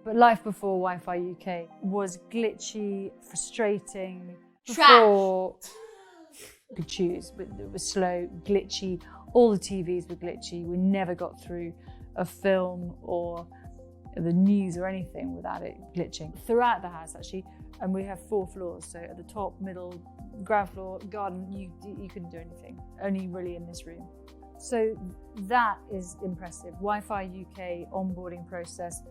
But life before Wi-Fi UK was glitchy, frustrating. Trash. Before you could choose, but it was slow, glitchy. All the TVs were glitchy. We never got through a film or the news or anything without it glitching. Throughout the house, actually, and we have 4 floors. So at the top, middle, ground floor, garden, you couldn't do anything. Only really in this room. So that is impressive. Wi-Fi UK onboarding process.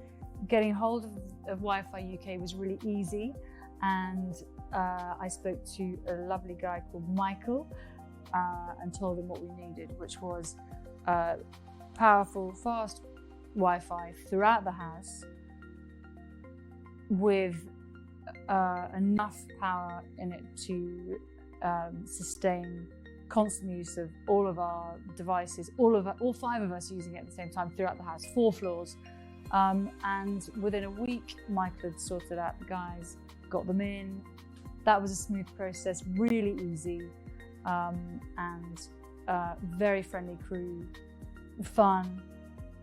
Getting hold of Wi-Fi UK was really easy, and I spoke to a lovely guy called Michael and told him what we needed, which was powerful, fast Wi-Fi throughout the house with enough power in it to sustain constant use of all of our devices, all 5 of us using it at the same time throughout the house, 4 floors. And within a week, Michael had sorted out the guys, got them in. That was a smooth process, really easy, and very friendly crew, fun,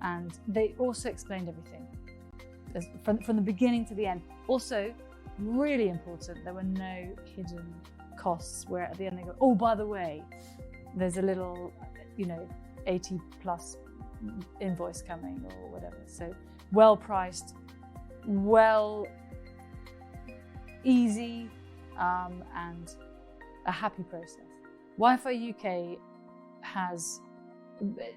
and they also explained everything from the beginning to the end. Also, really important, there were no hidden costs where at the end they go, oh, by the way, there's a little, 80 plus invoice coming or whatever. So well priced, easy, and a happy process. Wi-Fi UK has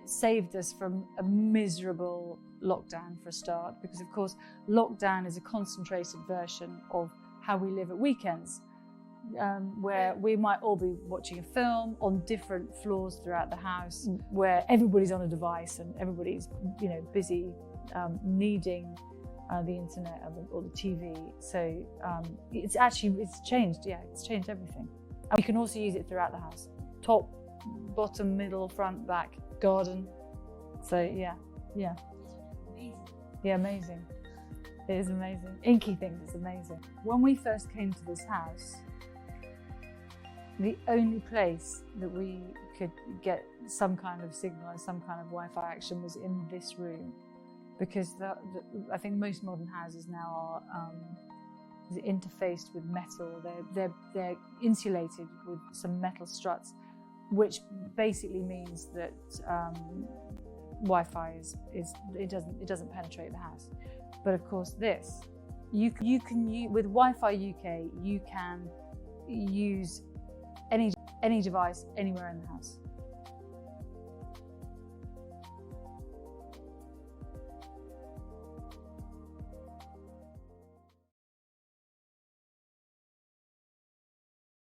saved us from a miserable lockdown for a start, because of course lockdown is a concentrated version of how we live at weekends, where we might all be watching a film on different floors throughout the house, where everybody's on a device and everybody's busy needing the internet or the TV. So it's changed. Yeah, it's changed everything. And we can also use it throughout the house: top, bottom, middle, front, back, garden. So yeah, amazing. It is amazing. Inky thinks it's amazing. When we first came to this house, the only place that we could get some kind of signal and some kind of Wi-Fi action was in this room, because I think most modern houses now are interfaced with metal. They're insulated with some metal struts, which basically means that Wi-Fi it doesn't penetrate the house. But of course, this you can use with Wi-Fi UK. You can use any device anywhere in the house.